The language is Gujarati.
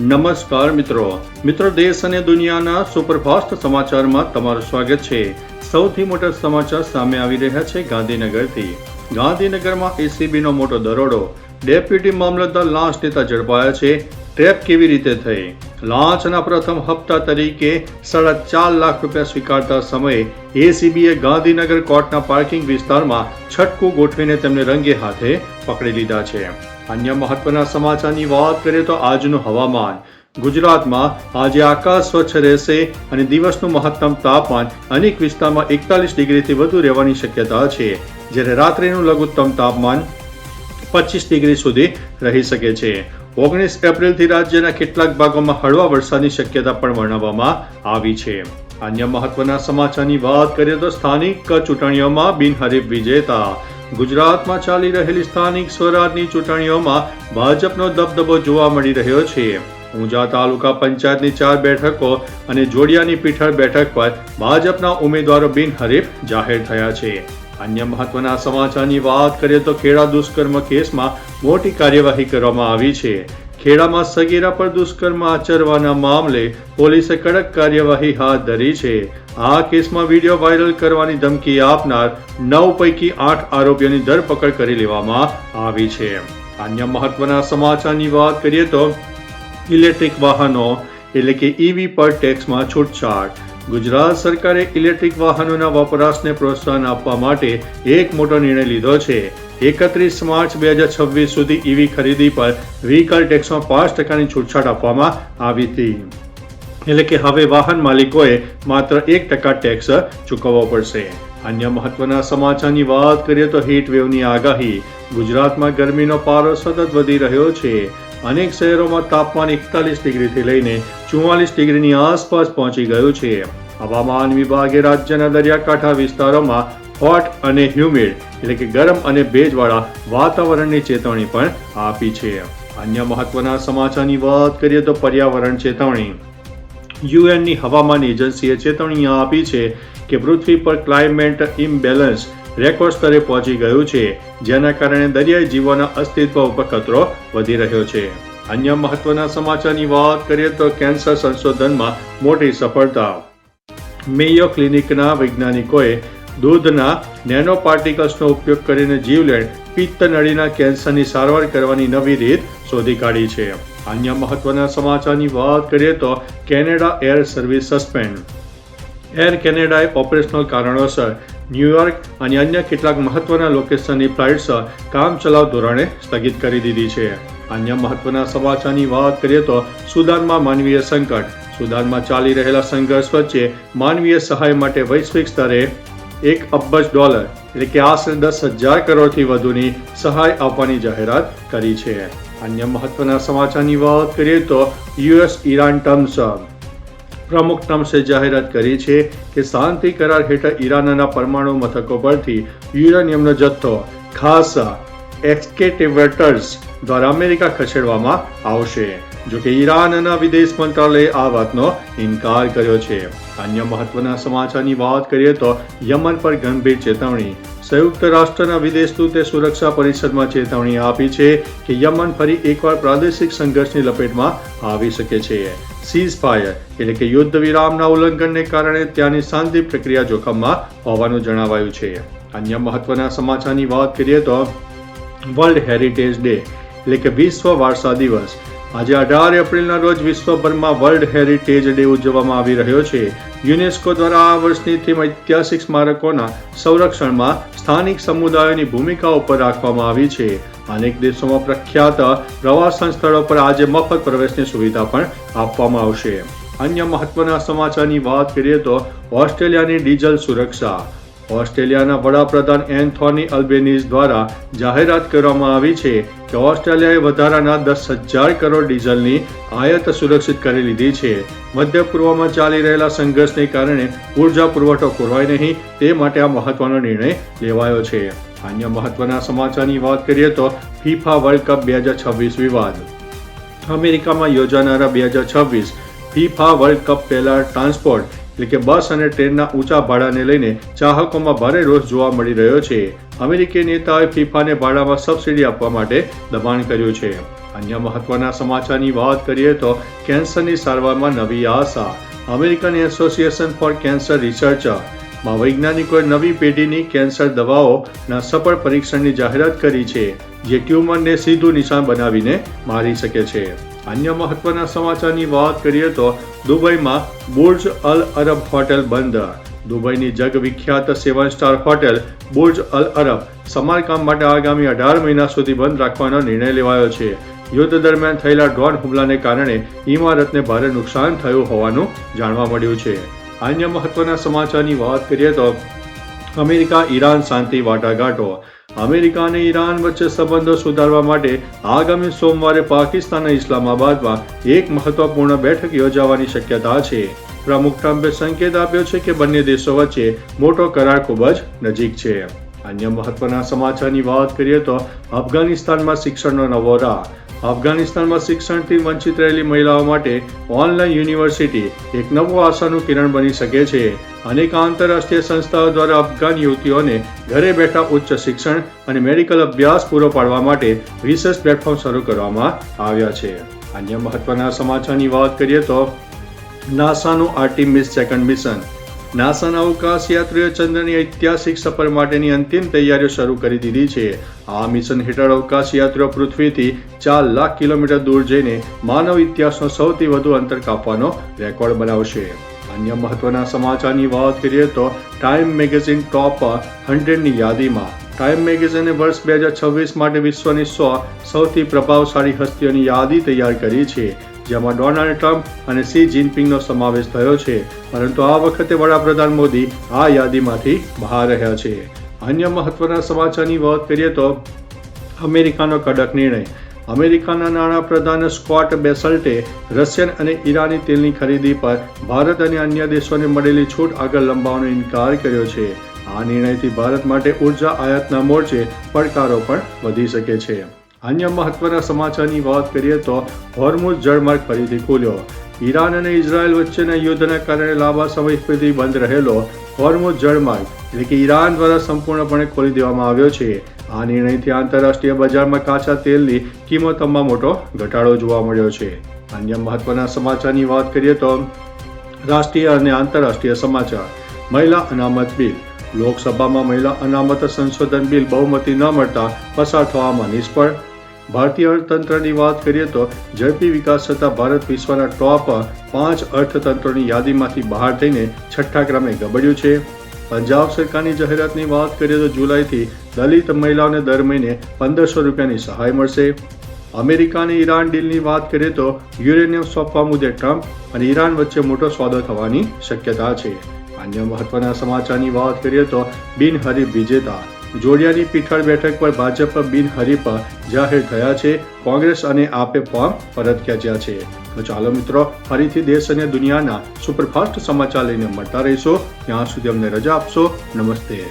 નમસ્કાર મિત્રો દેશ અને દુનિયાના સુપરફાસ્ટ સમાચારમાં તમારું સ્વાગત છે। સૌથી મોટા સમાચાર સામે આવી રહ્યા છે ગાંધીનગરથી। ગાંધીનગરમાં એસીબીનો મોટો દરોડો, ડેપ્યુટી મામલતદાર લાંચ લેતા ઝડપાયા છે। ટ્રેપ કેવી રીતે થઈ? લાંચના પ્રથમ હપ્તા તરીકે 4.5 લાખ રૂપિયા સ્વીકારતા સમયે એસીબીએ ગાંધીનગર કોર્ટના પાર્કિંગ વિસ્તારમાં છટકું ગોઠવીને તેમને રંગે હાથે પકડી લીધા છે। અન્ય મહત્વના સમાચારની વાત કરીએ તો આજનું હવામાન। ગુજરાતમાં આજે આકાશ સ્વચ્છ રહેશે અને દિવસનું મહત્તમ તાપમાન અનેક વિસ્તારમાં 41 ડિગ્રીથી વધુ રહેવાની શક્યતા છે, જ્યારે રાત્રિનું લઘુત્તમ તાપમાન 25 ડિગ્રી સુધી રહી શકે છે। 19 એપ્રિલથી રાજ્યના કેટલાક ભાગોમાં હળવા વરસાદની શક્યતા પણ વર્ણવવામાં આવી છે। અન્ય મહત્વના સમાચારની વાત કરીએ તો સ્થાનિક ચૂંટણીઓમાં બિનહરીફ વિજેતા। ગુજરાતમાં ચાલી રહેલી સ્થાનિક સ્વરાજની ચૂંટણીઓમાં ભાજપનો દબદબો જોવા મળી રહ્યો છે। ઊંઝા તાલુકા પંચાયતની 4 બેઠકો અને જોડિયાની પીઠળ બેઠક પર ભાજપના ઉમેદવારો બિનહરીફ જાહેર થયા છે। અન્ય મહત્વના સમાચારની વાત કરીએ તો ખેડા દુષ્કર્મ કેસમાં મોટી કાર્યવાહી કરવામાં આવી છે। ખેડામાં સગીરા પર દુષ્કર્મ આચરવાના મામલે પોલીસે કડક કાર્યવાહી હાથ ધરી છે। આ કેસમાં વિડીયો વાયરલ કરવાની ધમકી આપનાર 9 પૈકી 8 આરોપીઓની ધરપકડ કરી લેવામાં આવી છે। અન્ય મહત્વના સમાચારની વાત કરીએ તો ઇલેક્ટ્રિક વાહનો એટલે કે ઈવી પર ટેક્સમાં છૂટછાટ। ગુજરાત સરકારે ઇલેક્ટ્રિક વાહનોના વપરાશને પ્રોત્સાહન આપવા માટે એક મોટો નિર્ણય લીધો છે। 31 માર્ચ 2026 સુધી ઈવી ખરીદી પર વ્હીકલ ટેક્સમાં 5% છૂટછાટ આપવામાં આવી હતી, એટલે કે હવે વાહન માલિકોએ માત્ર 1% ટેક્સ ચૂકવવો પડશે। અન્ય મહત્વના સમાચારની વાત કરીએ તો હીટ વેવની આગાહી। ગુજરાતમાં ગરમીનો પારો સતત વધી રહ્યો છે। અનેક શહેરોમાં તાપમાન 41 ડિગ્રીથી લઈને 44 ડિગ્રીની આસપાસ પહોંચી ગયું છે। હવામાન વિભાગે રાજ્યના દરિયાકાંઠા વિસ્તારોમાં હોટ અને હ્યુમિડ એટલે કે ગરમ અને ભેજવાળા વાતાવરણની ચેતવણી પણ આપી છે। અન્ય મહત્વના સમાચારની વાત કરીએ તો પર્યાવરણ ચેતવણી। યુએનની હવામાન એજન્સીએ ચેતવણી આપી છે કે પૃથ્વી પર ક્લાઇમેટ ઇમ્બેલેન્સ રેકોર્ડ સ્તરે પહોંચી ગયું છે, જેના કારણે દરિયાઈ જીવોના અસ્તિત્વ ઉપર ખતરો વધી રહ્યો છે। અન્ય મહત્વના સમાચારની વાત કરીએ તો કેન્સર સંશોધનમાં મોટી સફળતા। મેયો ક્લિનિકના વૈજ્ઞાનિકોએ દૂધના નેનો પાર્ટિકલ્સનો ઉપયોગ કરીને જીવલેણ પિત્ત નળીના કેન્સરની સારવાર કરવાની નવી રીત શોધી કાઢી છે। અન્ય મહત્વના સમાચારની વાત કરીએ તો Canada air service suspend. Air કેનેડાએ ઓપરેશનલ કારણોસર ન્યૂયોર્ક અને અન્ય કેટલાક મહત્વના લોકેશનની ફ્લાઇટ્સ કામચલાઉ ધોરણે સ્થગિત કરી દીધી છે। અન્ય મહત્વના સમાચારની વાત કરીએ તો સુદાનમાં માનવીય સંકટ। સુદાનમાં ચાલી રહેલા સંઘર્ષ વચ્ચે માનવીય સહાય માટે વૈશ્વિક સ્તરે $1 અબજ એટલે કે આશરે 10,000 કરોડથી વધુની સહાય આપવાની જાહેરાત કરી છે। અન્ય મહત્વના સમાચારની વાત કરીએ તો યુએસ ઈરાન ટર્મ્સ। પ્રમુખ ટ્રમ્પે જાહેરાત કરી છે કે શાંતિ કરાર હેઠળ ઈરાનના પરમાણુ મથકો પરથી યુરેનિયમનો જથ્થો ખાસ એક્સકેવેટર્સ દ્વારા અમેરિકા ખસેડવામાં આવશે, જો કે ઈરાનના વિદેશ મંત્રાલયે આ વાતનો ઇનકાર કર્યો છે। અન્ય મહત્વના સમાચારની વાત કરીએ તો યમન પર ગંભીર ચેતવણી। સંયુક્ત રાષ્ટ્રના વિદેશ દૂતે સુરક્ષા પરિષદમાં ચેતવણી આપી છે કે યમન ફરી એકવાર પ્રાદેશિક સંઘર્ષની લપેટમાં આવી શકે છે। સીઝ ફાયર એટલે કે યુદ્ધ વિરામના ઉલ્લંઘનને કારણે ત્યાંની શાંતિ પ્રક્રિયા જોખમમાં હોવાનું જણાવાયું છે। અન્ય મહત્વના સમાચારની વાત કરીએ તો વર્લ્ડ હેરિટેજ ડે એટલે કે વિશ્વ વારસા દિવસ। આજે 18 એપ્રિલના રોજ વિશ્વભરમાં વર્લ્ડ હેરિટેજ ડે ઉજવવામાં આવી રહ્યો છે। યુનેસ્કો દ્વારા આ વર્ષની થીમ ઐતિહાસિક સ્મારકોના સંરક્ષણમાં સ્થાનિક સમુદાયોની ભૂમિકા ઉપર રાખવામાં આવી છે। અનેક દેશોમાં પ્રખ્યાત પ્રવાસન સ્થળો પર આજે મફત પ્રવેશની સુવિધા પણ આપવામાં આવશે। અન્ય મહત્વના સમાચારની વાત કરીએ તો ઓસ્ટ્રેલિયાની ડીઝલ સુરક્ષા। ઓસ્ટ્રેલિયાના વડાપ્રધાન એન્થોની અલ્બેનીઝ દ્વારા જાહેરાત કરવામાં આવી છે કે ઓસ્ટ્રેલિયાએ વધારાના 10,000 કરોડ ડીઝલની આયાત સુરક્ષિત કરી લીધી છે। મધ્ય પૂર્વમાં ચાલી રહેલા સંઘર્ષને કારણે ઉર્જા પુરવઠો ખોરવાય નહીં તે માટે આ મહત્વનો નિર્ણય લેવાયો છે। અન્ય મહત્વના સમાચારની વાત કરીએ તો ફીફા વર્લ્ડ કપ 2026 વિવાદ। અમેરિકામાં યોજાનારા 2026 ફીફા વર્લ્ડ કપ પહેલા ટ્રાન્સપોર્ટ એટલે કે બસ અને ટ્રેનના ઊંચા ભાડાને લઈને ચાહકોમાં ભારે રોષ જોવા મળી રહ્યો છે। અમેરિકી નેતાઓએ ફીફાને ભાડામાં સબસિડી આપવા માટે દબાણ કર્યું છે। અન્ય મહત્વના સમાચારની વાત કરીએ તો કેન્સરની સારવારમાં નવી આશા. અમેરિકન એસોસિએશન ફોર કેન્સર રિસર્ચમાં વૈજ્ઞાનિકોએ નવી પેઢીની કેન્સર દવાઓના સફળ પરીક્ષણની જાહેરાત કરી છે, જે ટ્યુમરને સીધું નિશાન બનાવીને મારી શકે છે. અન્ય મહત્વના સમાચારની વાત કરીએ તો દુબઈમાં બુર્જ અલ અરબ હોટેલ બંધ. દુબઈની જગવિખ્યાત 7 સ્ટાર હોટેલ બુર્જ અલ અરબ સમારકામ માટે આગામી 18 મહિના સુધી બંધ રાખવાનો નિર્ણય લેવાયો છે. યુદ્ધ દરમિયાન થયેલા ડ્રોન હુમલાને કારણે ઇમારતને ભારે નુકસાન થયું હોવાનું જાણવા મળ્યું છે. અન્ય મહત્વના સમાચારની વાત કરીએ તો અમેરિકા ઈરાન શાંતિ વાટાઘાટો. અમેરિકા અને ઈરાન વચ્ચે સંબંધો સુધારવા માટે આગામી સોમવારે પાકિસ્તાન અને ઇસ્લામાબાદમાં એક મહત્વપૂર્ણ બેઠક યોજાવાની શક્યતા છે. પ્રમુખ ટ્રમ્પે સંકેત આપ્યો છે કે બંને દેશો વચ્ચે મોટો કરાર ખૂબ જ નજીક છે. અન્ય મહત્વના સમાચારની વાત કરીએ તો અફઘાનિસ્તાનમાં શિક્ષણનો નવો રાહ. અફઘાનિસ્તાનમાં શિક્ષણથી વંચિત રહેલી મહિલાઓ માટે ઓનલાઈન યુનિવર્સિટી એક નવું આશાનું કિરણ બની શકે છે. અનેક આંતરરાષ્ટ્રીય સંસ્થાઓ દ્વારા અફઘાન યુવતીઓને ઘરે બેઠા ઉચ્ચ શિક્ષણ અને મેડિકલ અભ્યાસ પૂરો પાડવા માટે વિશેષ પ્લેટફોર્મ શરૂ કરવામાં આવ્યા છે. અન્ય મહત્વના સમાચારની વાત કરીએ તો નાસાનું આર્ટિમિસ 2 મિશન. નાસાના અવકાશ યાત્રીઓ ચંદ્રની ઐતિહાસિક સફર માટેની અંતિમ તૈયારીઓ શરૂ કરી દીધી છે. આ મિશન હેઠળ અવકાશ યાત્રીઓ પૃથ્વીથી 4 લાખ કિલોમીટર દૂર જઈને માનવ ઇતિહાસનો સૌથી વધુ અંતર કાપવાનો રેકોર્ડ બનાવશે. અન્ય મહત્વના સમાચારની વાત કરીએ તો ટાઈમ મેગેઝિન ટોપ 100ની યાદીમાં. ટાઈમ મેગેઝિને વર્ષ 2026 માટે વિશ્વની 100 સૌથી પ્રભાવશાળી હસ્તીઓની યાદી તૈયાર કરી છે, જેમાં ડોનાલ્ડ ટ્રમ્પ અને શી જિનપિંગનો સમાવેશ થયો છે, પરંતુ આ વખતે વડાપ્રધાન મોદી આ યાદીમાંથી બહાર રહ્યા છે. અન્ય મહત્વના સમાચારની વાત કરીએ તો અમેરિકાનો કડક નિર્ણય. અમેરિકાના નાણાપ્રધાન સ્કોટ બેસલ્ટે રશિયન અને ઈરાની તેલની ખરીદી પર ભારત અને અન્ય દેશોને મળેલી છૂટ આગળ લંબાવવાનો ઇનકાર કર્યો છે. આ નિર્ણયથી ભારત માટે ઉર્જા આયાતના મોરચે પડકારો પણ વધી શકે છે. અન્ય મહત્વના સમાચારની વાત કરીએ તો હોર્મુઝ જળમાર્ગ ફરીથી ખુલ્યો. ઈરાન અને ઇઝરાયલ વચ્ચેના યુદ્ધના કારણે લાંબા સમય સુધી બંધ રહેલો હોર્મુઝ જળમાર્ગ એટલે કે ઈરાન દ્વારા સંપૂર્ણપણે ખોલી દેવામાં આવ્યો છે. આ નિર્ણયથી આંતરરાષ્ટ્રીય બજારમાં કાચા તેલની કિંમતોમાં મોટો ઘટાડો જોવા મળ્યો છે. અન્ય મહત્વના સમાચારની વાત કરીએ તો રાષ્ટ્રીય અને આંતરરાષ્ટ્રીય સમાચાર. મહિલા અનામત બિલ. લોકસભામાં મહિલા અનામત સંશોધન બિલ બહુમતી ન મળતા પસાર થવામાં નિષ્ફળ. ભારતીય અર્થતંત્રની વાત કરીએ તો ઝડપી વિકાસ થતાં ભારત વિશ્વના ટોપ 5 અર્થતંત્રોની યાદીમાંથી બહાર થઈને 6થા ક્રમે ગબડ્યું છે. પંજાબ સરકારની જાહેરાતની વાત કરીએ તો જુલાઈથી દલિત મહિલાઓને દર મહિને 1500 રૂપિયાની સહાય મળશે. અમેરિકા અને ઈરાન ડીલની વાત કરીએ તો યુરેનિયમ સોંપવા મુદ્દે ટ્રમ્પ અને ઈરાન વચ્ચે મોટો સોદો થવાની શક્યતા છે. અન્ય મહત્વના સમાચારની વાત કરીએ તો બિનહરીફ વિજેતા. જોડિયાની પીઠળ બેઠક પર ભાજપ બિનહરીફ જાહેર થયા છે. કોંગ્રેસ અને આપે ફોર્મ પરત ખેંચ્યા છે. તો ચાલો મિત્રો, ફરીથી દેશ અને દુનિયાના સુપરફાસ્ટ સમાચાર લઈને મળતા રહીશો. ત્યાં સુધી અમને રજા આપશો. નમસ્તે.